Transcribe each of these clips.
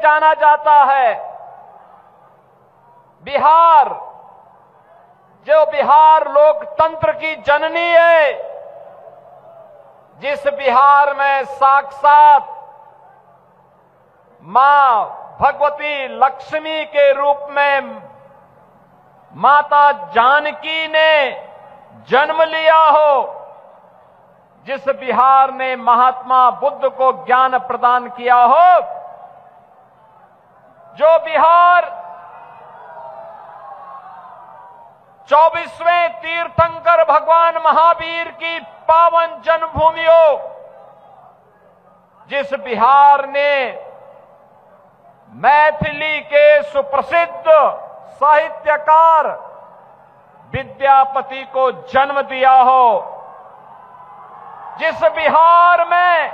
जाना जाता है। बिहार, जो बिहार लोकतंत्र की जननी है, जिस बिहार में साक्षात मां भगवती लक्ष्मी के रूप में माता जानकी ने जन्म लिया हो, जिस बिहार ने महात्मा बुद्ध को ज्ञान प्रदान किया हो, जो बिहार 24वें तीर्थंकर भगवान महावीर की पावन जन्मभूमि हो, जिस बिहार ने मैथिली के सुप्रसिद्ध साहित्यकार विद्यापति को जन्म दिया हो, जिस बिहार में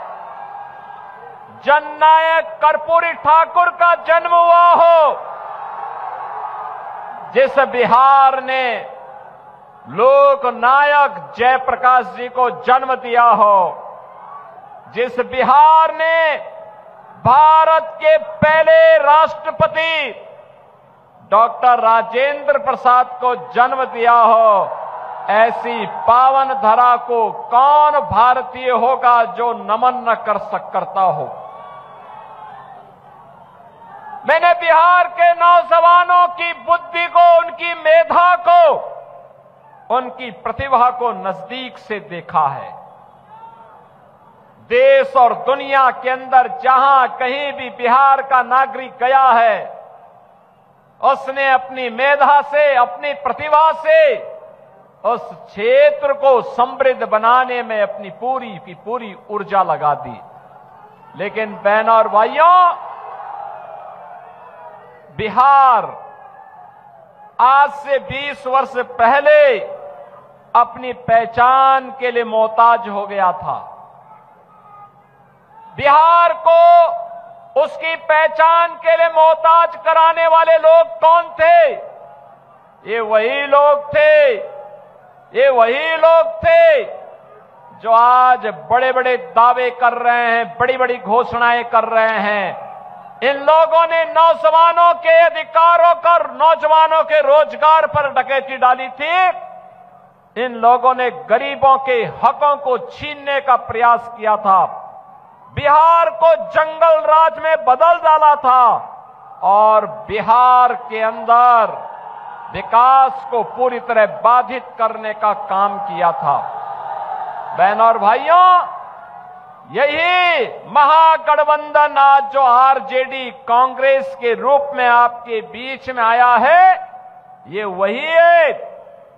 जननायक कर्पूरी ठाकुर का जन्म हुआ हो, जिस बिहार ने लोकनायक जयप्रकाश जी को जन्म दिया हो, जिस बिहार ने भारत के पहले राष्ट्रपति डॉक्टर राजेंद्र प्रसाद को जन्म दिया हो, ऐसी पावन धरा को कौन भारतीय होगा जो नमन न करता हो। मैंने बिहार के नौजवानों की बुद्धि को, उनकी मेधा को, उनकी प्रतिभा को नजदीक से देखा है। देश और दुनिया के अंदर जहां कहीं भी बिहार का नागरिक गया है, उसने अपनी मेधा से, अपनी प्रतिभा से उस क्षेत्र को समृद्ध बनाने में अपनी पूरी की पूरी ऊर्जा लगा दी। लेकिन बहनों और भाइयों, बिहार आज से 20 वर्ष पहले अपनी पहचान के लिए मोहताज हो गया था। बिहार को उसकी पहचान के लिए मोहताज कराने वाले लोग कौन थे? ये वही लोग थे, ये वही लोग थे जो आज बड़े बड़े दावे कर रहे हैं, बड़ी बड़ी घोषणाएं कर रहे हैं। इन लोगों ने नौजवानों के अधिकारों पर, नौजवानों के रोजगार पर डकैती डाली थी। इन लोगों ने गरीबों के हकों को छीनने का प्रयास किया था, बिहार को जंगल राज में बदल डाला था और बिहार के अंदर विकास को पूरी तरह बाधित करने का काम किया था। बहनों और भाइयों, यही महागठबंधन आज जो आरजेडी कांग्रेस के रूप में आपके बीच में आया है, ये वही है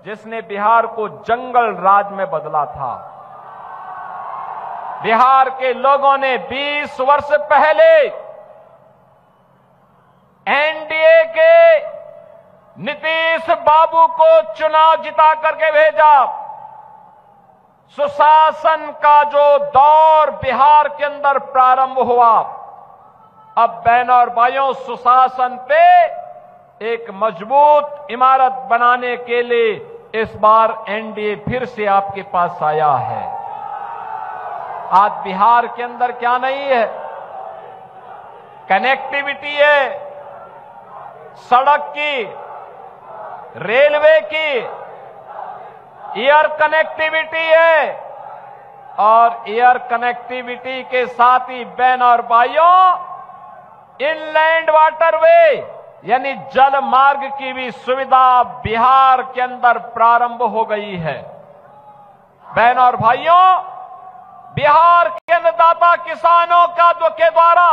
जिसने बिहार को जंगल राज में बदला था। बिहार के लोगों ने 20 वर्ष पहले एनडीए के नीतीश बाबू को चुनाव जिता करके भेजा। सुशासन का जो दौर बिहार के अंदर प्रारंभ हुआ, अब बहनों और भाइयों, सुशासन पे एक मजबूत इमारत बनाने के लिए इस बार एनडीए फिर से आपके पास आया है। आज बिहार के अंदर क्या नहीं है? कनेक्टिविटी है, सड़क की, रेलवे की, एयर कनेक्टिविटी है और एयर कनेक्टिविटी के साथ ही बहनों और भाइयों, इनलैंड वाटरवे यानी जल मार्ग की भी सुविधा बिहार के अंदर प्रारंभ हो गई है। बहनों और भाइयों, बिहार के अन्नदाता किसानों के द्वारा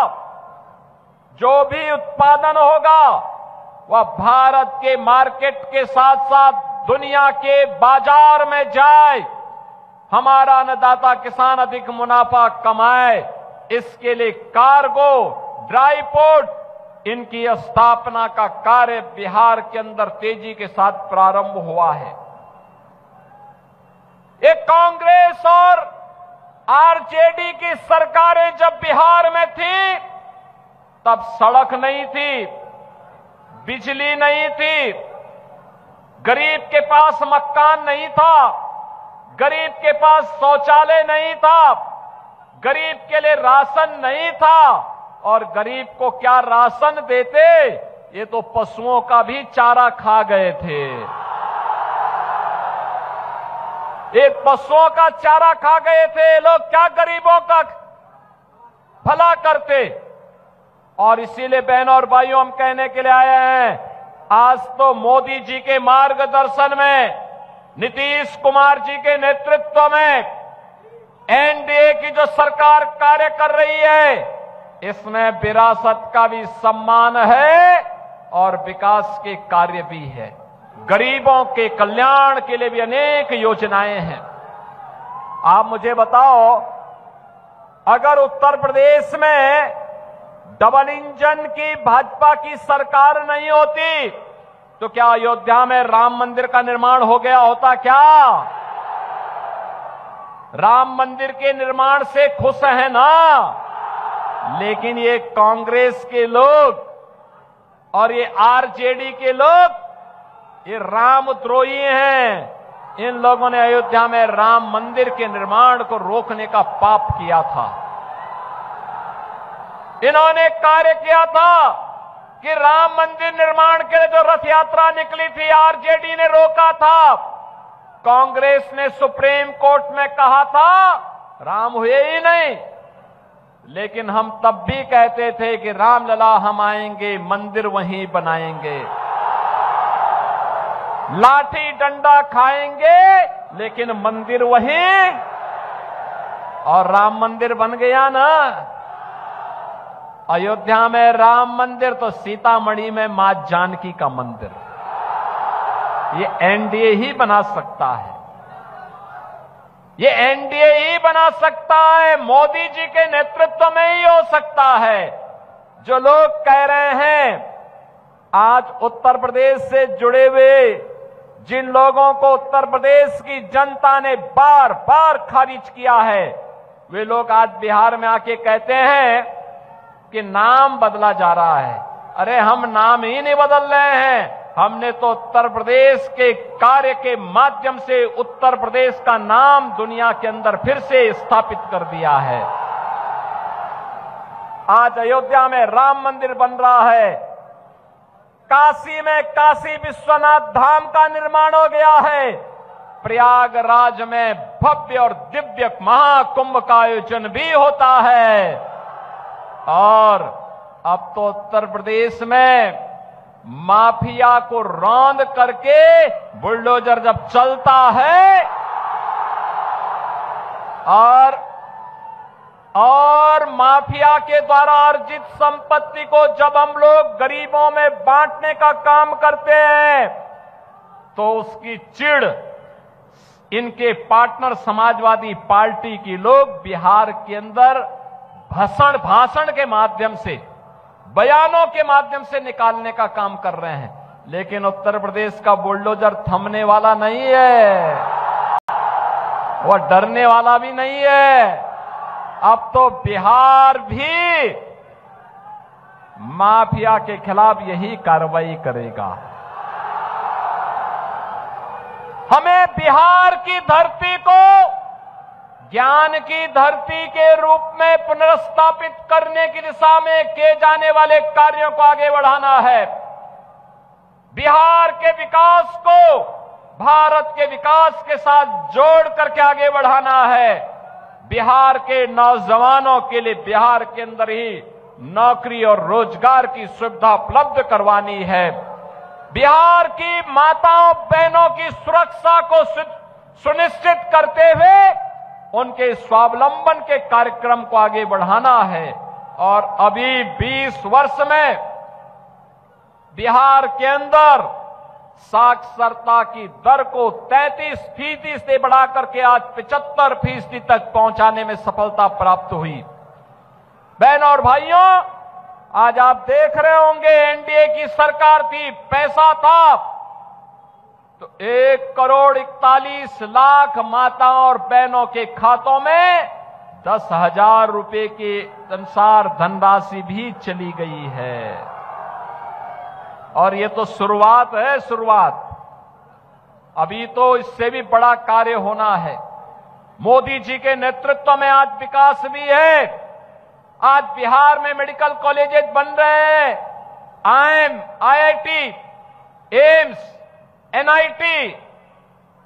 जो भी उत्पादन होगा वह भारत के मार्केट के साथ साथ दुनिया के बाजार में जाए, हमारा अन्नदाता किसान अधिक मुनाफा कमाए, इसके लिए कार्गो, ड्राई पोर्ट, इनकी स्थापना का कार्य बिहार के अंदर तेजी के साथ प्रारंभ हुआ है। एक कांग्रेस और आरजेडी की सरकारें जब बिहार में थी, तब सड़क नहीं थी, बिजली नहीं थी, गरीब के पास मकान नहीं था, गरीब के पास शौचालय नहीं था, गरीब के लिए राशन नहीं था, और गरीब को क्या राशन देते, ये तो पशुओं का भी चारा खा गए थे। एक पशुओं का चारा खा गए थे लोग, क्या गरीबों का भला करते। और इसीलिए बहनों और भाइयों, हम कहने के लिए आए हैं, आज तो मोदी जी के मार्गदर्शन में, नीतीश कुमार जी के नेतृत्व में एनडीए की जो सरकार कार्य कर रही है, इसमें विरासत का भी सम्मान है और विकास के कार्य भी है। गरीबों के कल्याण के लिए भी अनेक योजनाएं हैं। आप मुझे बताओ, अगर उत्तर प्रदेश में डबल इंजन की भाजपा की सरकार नहीं होती तो क्या अयोध्या में राम मंदिर का निर्माण हो गया होता? क्या राम मंदिर के निर्माण से खुश है ना? लेकिन ये कांग्रेस के लोग और ये आरजेडी के लोग, ये रामद्रोही हैं। इन लोगों ने अयोध्या में राम मंदिर के निर्माण को रोकने का पाप किया था। इन्होंने कार्य किया था कि राम मंदिर निर्माण के लिए जो रथ यात्रा निकली थी, आरजेडी ने रोका था। कांग्रेस ने सुप्रीम कोर्ट में कहा था राम हुए ही नहीं, लेकिन हम तब भी कहते थे कि रामलला हम आएंगे, मंदिर वहीं बनाएंगे, लाठी डंडा खाएंगे, लेकिन मंदिर वहीं। और राम मंदिर बन गया ना। अयोध्या में राम मंदिर तो सीतामढ़ी में मां जानकी का मंदिर, ये एनडीए ही बना सकता है। ये एनडीए ही बना सकता है, मोदी जी के नेतृत्व में ही हो सकता है। जो लोग कह रहे हैं, आज उत्तर प्रदेश से जुड़े हुए जिन लोगों को उत्तर प्रदेश की जनता ने बार बार खारिज किया है, वे लोग आज बिहार में आके कहते हैं कि नाम बदला जा रहा है। अरे हम नाम ही नहीं बदल रहे हैं, हमने तो उत्तर प्रदेश के कार्य के माध्यम से उत्तर प्रदेश का नाम दुनिया के अंदर फिर से स्थापित कर दिया है। आज अयोध्या में राम मंदिर बन रहा है, काशी में काशी विश्वनाथ धाम का निर्माण हो गया है, प्रयागराज में भव्य और दिव्य महाकुंभ का आयोजन भी होता है। और अब तो उत्तर प्रदेश में माफिया को रौंद करके बुलडोजर जब चलता है और माफिया के द्वारा अर्जित संपत्ति को जब हम लोग गरीबों में बांटने का काम करते हैं, तो उसकी चिढ़ इनके पार्टनर समाजवादी पार्टी की लोग बिहार के अंदर भाषण के माध्यम से, बयानों के माध्यम से निकालने का काम कर रहे हैं। लेकिन उत्तर प्रदेश का बुलडोजर थमने वाला नहीं है, वह डरने वाला भी नहीं है। अब तो बिहार भी माफिया के खिलाफ यही कार्रवाई करेगा। हमें बिहार की धरती को ज्ञान की धरती के रूप में पुनर्स्थापित करने की दिशा में किए जाने वाले कार्यों को आगे बढ़ाना है। बिहार के विकास को भारत के विकास के साथ जोड़ करके आगे बढ़ाना है। बिहार के नौजवानों के लिए बिहार के अंदर ही नौकरी और रोजगार की सुविधा उपलब्ध करवानी है। बिहार की माताओं बहनों की सुरक्षा को सुनिश्चित करते हुए उनके स्वावलंबन के कार्यक्रम को आगे बढ़ाना है। और अभी 20 वर्ष में बिहार के अंदर साक्षरता की दर को 33% से बढ़ाकर के आज 75% तक पहुंचाने में सफलता प्राप्त हुई। बहनों और भाइयों, आज आप देख रहे होंगे एनडीए की सरकार थी, पैसा था तो 1,41,00,000 माताओं और बहनों के खातों में 10,000 रुपए के अनुसार धनराशि भी चली गई है। और ये तो शुरुआत है, शुरुआत। अभी तो इससे भी बड़ा कार्य होना है। मोदी जी के नेतृत्व में आज विकास भी है। आज बिहार में मेडिकल कॉलेजेस बन रहे हैं। IIM, IIT, AIIMS, NIT,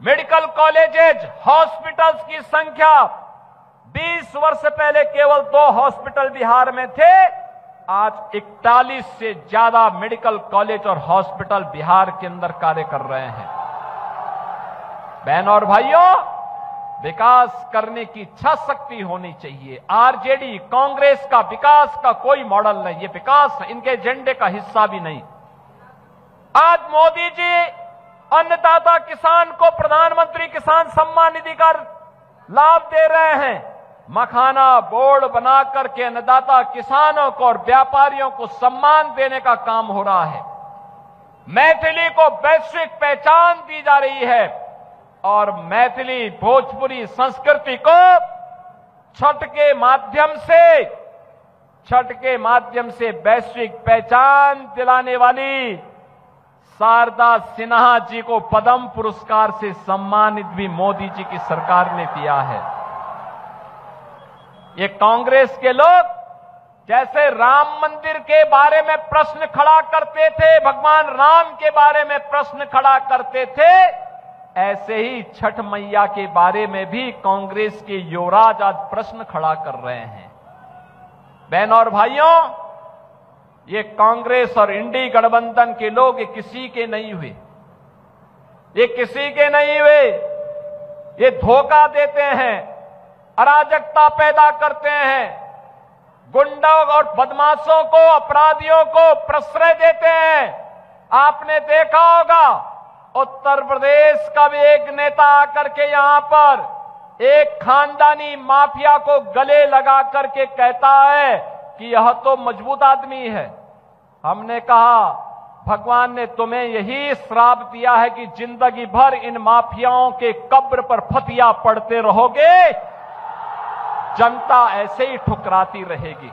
medical colleges, hospitals की संख्या 20 वर्ष पहले केवल 2 हॉस्पिटल बिहार में थे। आज 41 से ज्यादा मेडिकल कॉलेज और हॉस्पिटल बिहार के अंदर कार्य कर रहे हैं। बहनों और भाइयों, विकास करने की इच्छा शक्ति होनी चाहिए। आरजेडी, कांग्रेस का विकास का कोई मॉडल नहीं, ये विकास इनके एजेंडे का हिस्सा भी नहीं। आज मोदी जी अन्नदाता किसान को प्रधानमंत्री किसान सम्मान निधि का लाभ दे रहे हैं। मखाना बोर्ड बना करके अन्नदाता किसानों को और व्यापारियों को सम्मान देने का काम हो रहा है। मैथिली को वैश्विक पहचान दी जा रही है और मैथिली भोजपुरी संस्कृति को छठ के माध्यम से वैश्विक पहचान दिलाने वाली शारदा सिन्हा जी को पद्म पुरस्कार से सम्मानित भी मोदी जी की सरकार ने किया है। ये कांग्रेस के लोग जैसे राम मंदिर के बारे में प्रश्न खड़ा करते थे, भगवान राम के बारे में प्रश्न खड़ा करते थे, ऐसे ही छठ मैया के बारे में भी कांग्रेस के युवराज आज प्रश्न खड़ा कर रहे हैं। बहनों और भाइयों, ये कांग्रेस और इंडी गठबंधन के लोग ये किसी के नहीं हुए, ये किसी के नहीं हुए। ये धोखा देते हैं, अराजकता पैदा करते हैं, गुंडों और बदमाशों को, अपराधियों को प्रश्रय देते हैं। आपने देखा होगा उत्तर प्रदेश का भी एक नेता आकर के यहां पर एक खानदानी माफिया को गले लगा करके कहता है कि यह तो मजबूत आदमी है। हमने कहा भगवान ने तुम्हें यही श्राप दिया है कि जिंदगी भर इन माफियाओं के कब्र पर फतिया पड़ते रहोगे, जनता ऐसे ही ठुकराती रहेगी।